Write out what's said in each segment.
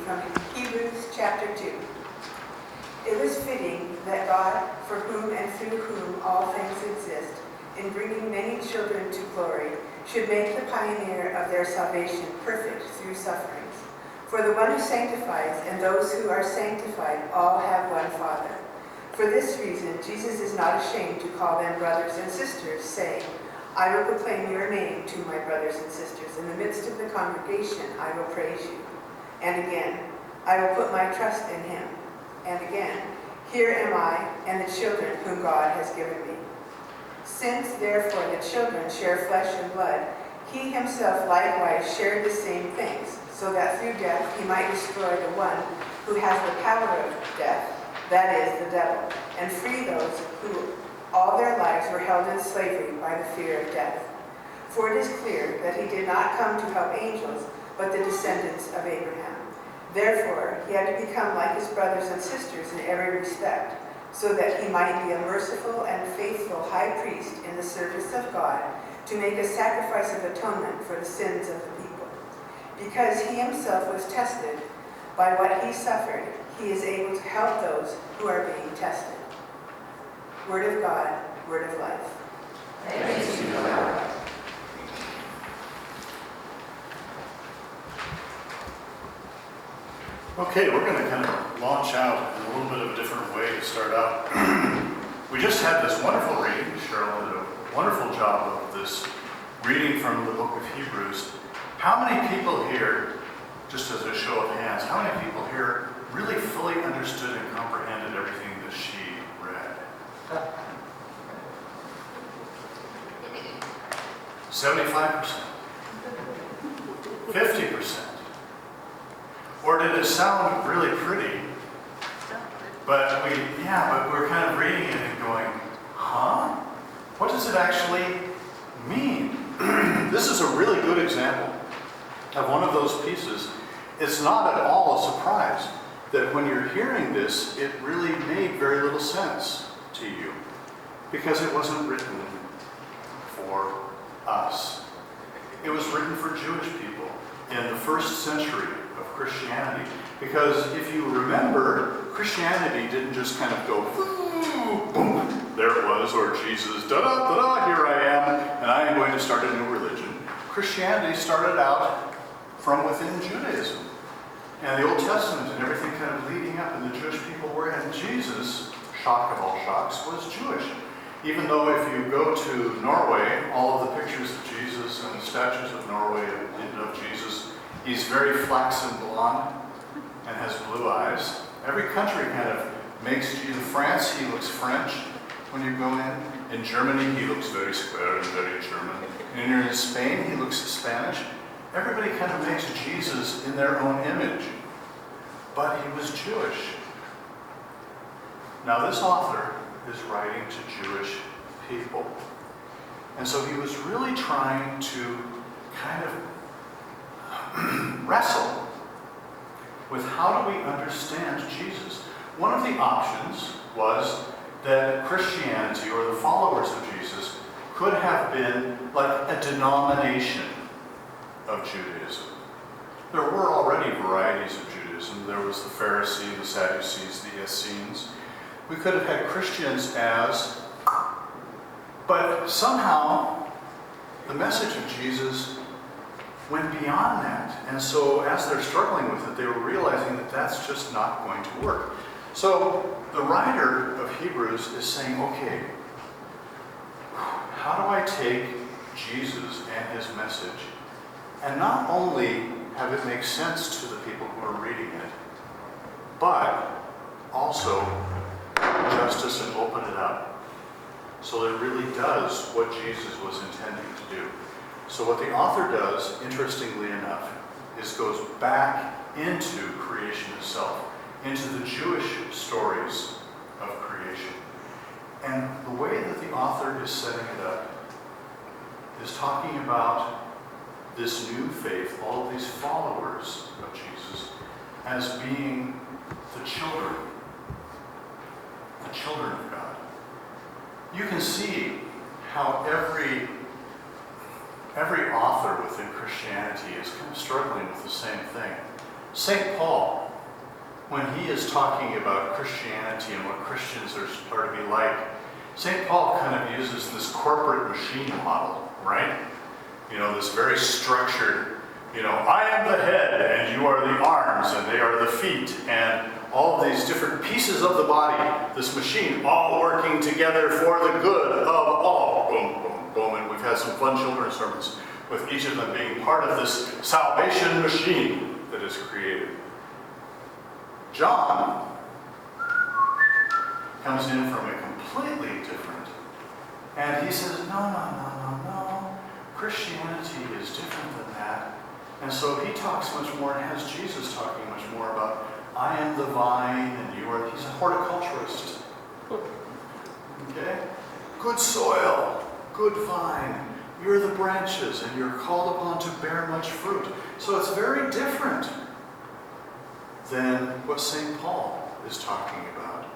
from Hebrews chapter 2. It was fitting that God, for whom and through whom all things exist, in bringing many children to glory, should make the pioneer of their salvation perfect through sufferings. For the one who sanctifies and those who are sanctified all have one Father. For this reason, Jesus is not ashamed to call them brothers and sisters, saying, I will proclaim your name to my brothers and sisters. In the midst of the congregation, I will praise you. And again, I will put my trust in him. And again, here am I and the children whom God has given me. Since, therefore, the children share flesh and blood, he himself likewise shared the same things, so that through death he might destroy the one who has the power of death, that is, the devil, and free those who all their lives were held in slavery by the fear of death. For it is clear that he did not come to help angels, but the descendants of Abraham. Therefore, he had to become like his brothers and sisters in every respect, so that he might be a merciful and faithful high priest in the service of God, to make a sacrifice of atonement for the sins of the people. Because he himself was tested by what he suffered, he is able to help those who are being tested. Word of God, word of life. Thanks be to God. Okay, we're going to kind of launch out in a little bit of a different way to start out. We just had this wonderful reading. Cheryl did a wonderful job of this reading from the book of Hebrews. How many people here, just as a show of hands, how many people here really fully understood and comprehended everything that she read? 75%? 50%? Or did it sound really pretty? But we're kind of reading it and going, huh? What does it actually mean? This is a really good example of one of those pieces. It's not at all a surprise that when you're hearing this, it really made very little sense to you, because it wasn't written for us. It was written for Jewish people in the first century of Christianity. Because if you remember, Christianity didn't just kind of go, boom, there it was, or Jesus, da-da, here I am, and I am going to start a new religion. Christianity started out from within Judaism. And the Old Testament and everything kind of leading up, and the Jewish people were, and Jesus, shock of all shocks, was Jewish. Even though if you go to Norway, all of the pictures of Jesus and the statues of Norway and of Jesus, he's very flaxen blonde and has blue eyes. Every country kind of makes Jesus. In France, he looks French when you go in. In Germany, he looks very square and very German. And in Spain, he looks Spanish. Everybody kind of makes Jesus in their own image. But he was Jewish. Now this author is writing to Jewish people. And so he was really trying to kind of wrestle with how do we understand Jesus. One of the options was that Christianity, or the followers of Jesus, could have been like a denomination of Judaism. There were already varieties of Judaism. There was the Pharisees, the Sadducees, the Essenes. We could have had Christians as, but somehow the message of Jesus went beyond that. And so as they're struggling with it, they were realizing that that's just not going to work. So the writer of Hebrews is saying, okay, how do I take Jesus and his message and not only have it make sense to the people who are reading it, but also justice and open it up so that it really does what Jesus was intending to do. So what the author does, interestingly enough, is goes back into creation itself, into the Jewish stories of creation. And the way that the author is setting it up is talking about this new faith, all of these followers of Jesus, as being the children of God. You can see how every author within Christianity is kind of struggling with the same thing. St. Paul, when he is talking about Christianity and what Christians are to be like, St. Paul kind of uses this corporate machine model, right? You know, this very structured, you know, I am the head and you are the arms and they are the feet, and all of these different pieces of the body, this machine, all working together for the good of all. Boom, boom, boom. And we've had some fun children's sermons with each of them being part of this salvation machine that is created. John comes in from a completely different, and he says, no. Christianity is different than that. And so he talks much more and has Jesus talking much more about, I am the vine and you are, he's a horticulturist. Okay? Good soil, good vine. You're the branches and you're called upon to bear much fruit. So it's very different than what St. Paul is talking about.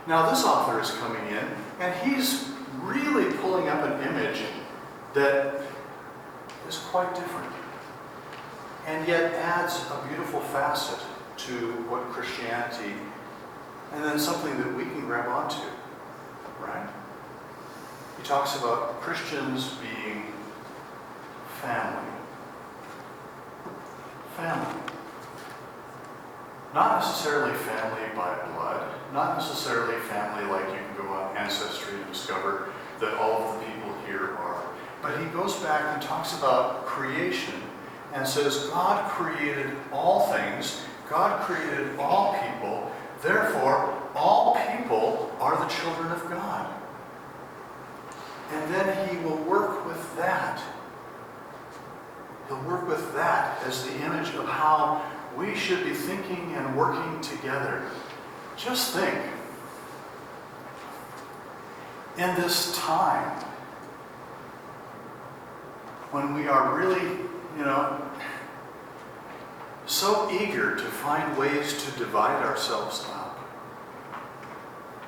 Now this author is coming in and he's really pulling up an image that is quite different and yet adds a beautiful facet to what Christianity, and then something that we can grab onto, right? He talks about Christians being family. Family. Not necessarily family by blood, not necessarily family like you can go on Ancestry and discover that all of the people here are. But he goes back and talks about creation and says God created all things, God created all people, therefore all people are the children of God. And then he will work with that. He'll work with that as the image of how we should be thinking and working together. Just think, in this time, when we are really, so eager to find ways to divide ourselves up.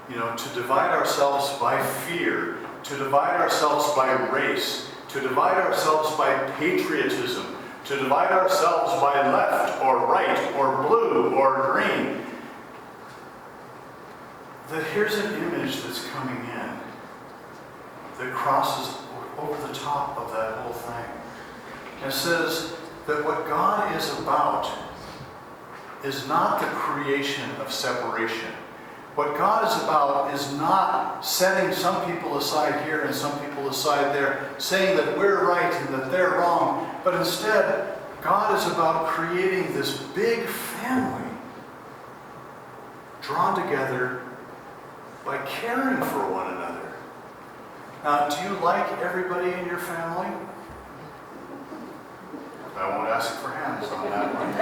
To divide ourselves by fear, to divide ourselves by race, to divide ourselves by patriotism, to divide ourselves by left or right or blue or green. That here's an image that's coming in that crosses over the top of that whole thing. And says that what God is about is not the creation of separation. What God is about is not setting some people aside here and some people aside there, saying that we're right and that they're wrong, but instead, God is about creating this big family drawn together by caring for one another. Now, do you like everybody in your family? I won't ask for hands on that one.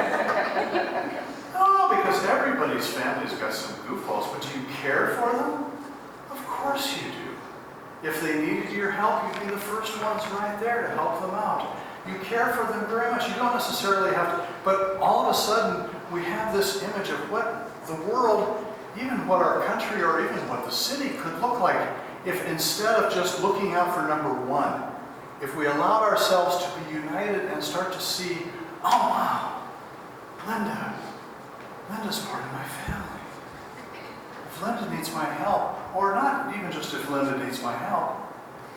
No, because everybody's family's got some goofballs, but do you care for them? Of course you do. If they needed your help, you'd be the first ones right there to help them out. You care for them very much. You don't necessarily have to, but all of a sudden, we have this image of what the world, even what our country or even what the city could look like if instead of just looking out for number one, if we allowed ourselves to be united and start to see, oh wow, Linda's part of my family. If Linda needs my help, or not even just if Linda needs my help,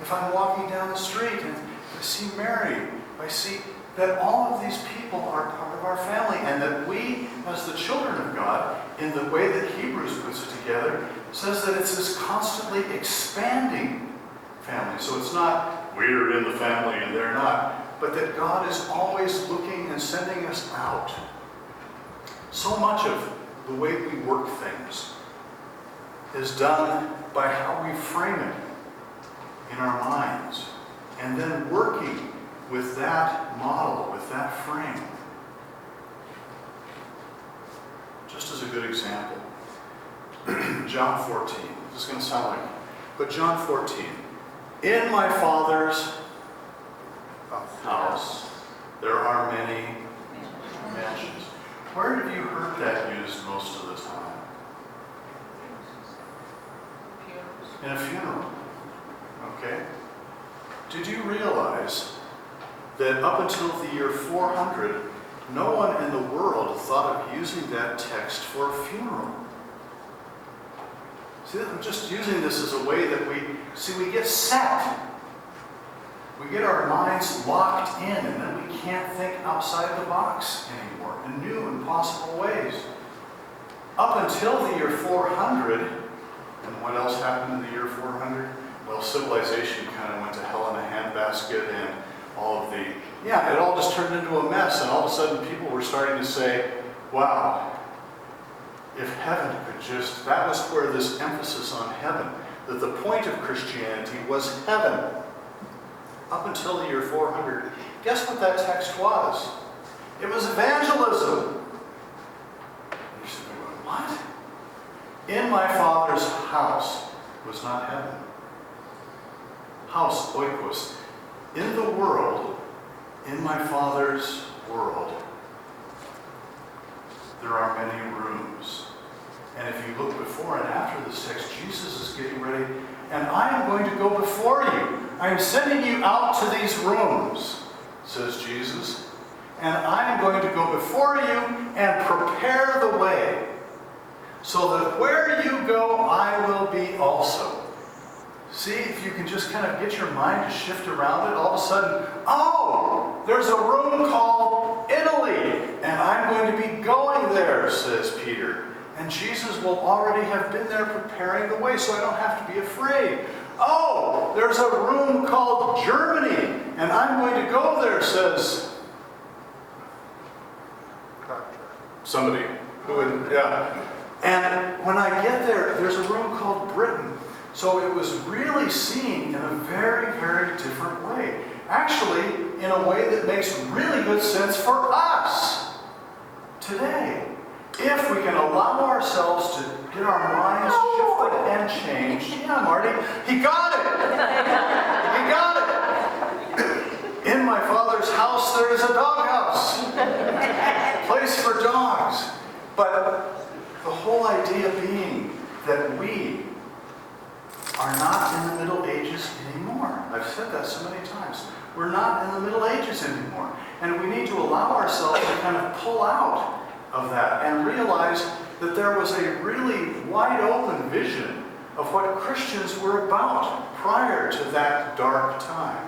if I'm walking down the street and I see Mary, I see that all of these people are part of our family, and that we, as the children of God, in the way that Hebrews puts it together, says that it's this constantly expanding family. So it's not, we're in the family and they're not, but that God is always looking and sending us out. So much of the way we work things is done by how we frame it in our minds, and then working with that model, with that frame. Just as a good example, John 14. This is going to sound like, but John 14. In my Father's house, there are many mansions. Where have you heard that used most of the time? In a funeral. Okay? Did you realize that up until the year 400, no one in the world thought of using that text for a funeral. See, I'm just using this as a way that we get set. We get our minds locked in, and then we can't think outside the box anymore in new and possible ways. Up until the year 400, and what else happened in the year 400? Well, civilization kind of went to hell in a handbasket, and it all just turned into a mess, and all of a sudden people were starting to say, wow, if heaven could just, that was where this emphasis on heaven, that the point of Christianity was heaven. Up until the year 400, guess what that text was? It was evangelism. And you're sitting there going, what? In my Father's house was not heaven. House, oikos. In the world, in my Father's world, there are many rooms. And if you look before and after this text, Jesus is getting ready, and I am going to go before you. I am sending you out to these rooms, says Jesus, and I am going to go before you and prepare the way, so that where you go, I will be also. See, if you can just kind of get your mind to shift around it, all of a sudden, oh, there's a room called Italy, and I'm going to be going there, says Peter. And Jesus will already have been there preparing the way, so I don't have to be afraid. Oh, there's a room called Germany, and I'm going to go there, says somebody. And when I get there, there's a room called Britain. So it was really seen in a very, very different way. Actually, in a way that makes really good sense for us today. If we can allow ourselves to get our minds shifted and changed. Yeah, Marty, he got it! He got it! In my Father's house, there is a doghouse. Place for dogs. But the whole idea being that we are not in the Middle Ages anymore. I've said that so many times. We're not in the Middle Ages anymore. And we need to allow ourselves to kind of pull out of that and realize that there was a really wide open vision of what Christians were about prior to that dark time.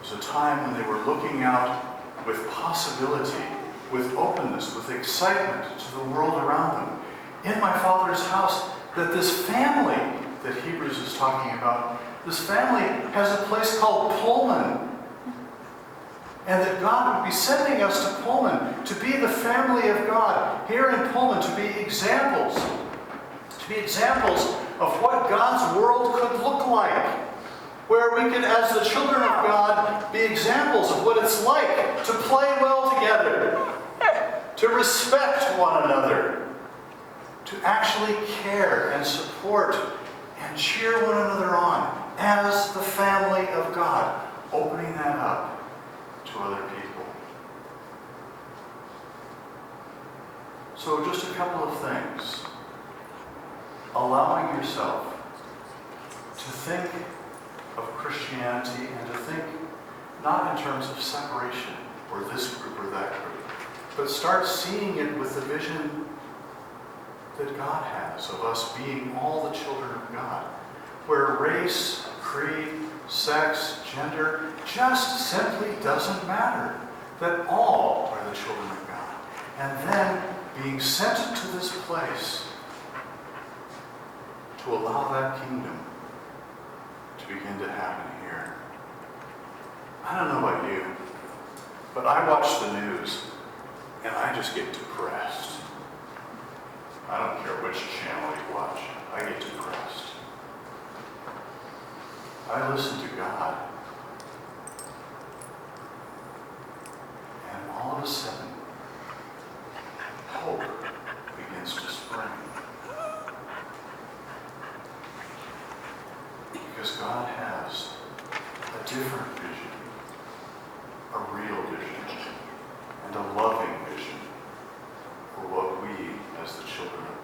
It was a time when they were looking out with possibility, with openness, with excitement to the world around them. In my Father's house, that this family that Hebrews is talking about, this family has a place called Pullman. And that God would be sending us to Pullman to be the family of God here in Pullman, to be examples of what God's world could look like, where we could, as the children of God, be examples of what it's like to play well together, to respect one another, to actually care and support and cheer one another on as the family of God, opening that up to other people. So just a couple of things. Allowing yourself to think of Christianity and to think not in terms of separation or this group or that group, but start seeing it with the vision that God has of us being all the children of God, where race, creed, sex, gender just simply doesn't matter, that all are the children of God. And then being sent to this place to allow that kingdom to begin to happen here. I don't know about you, but I watch the news and I just get depressed. I don't care which channel you watch, I get depressed. I listen to God, and all of a sudden, hope begins to spring. Because God has a different vision, a real vision, and a loving vision for what we, as the children of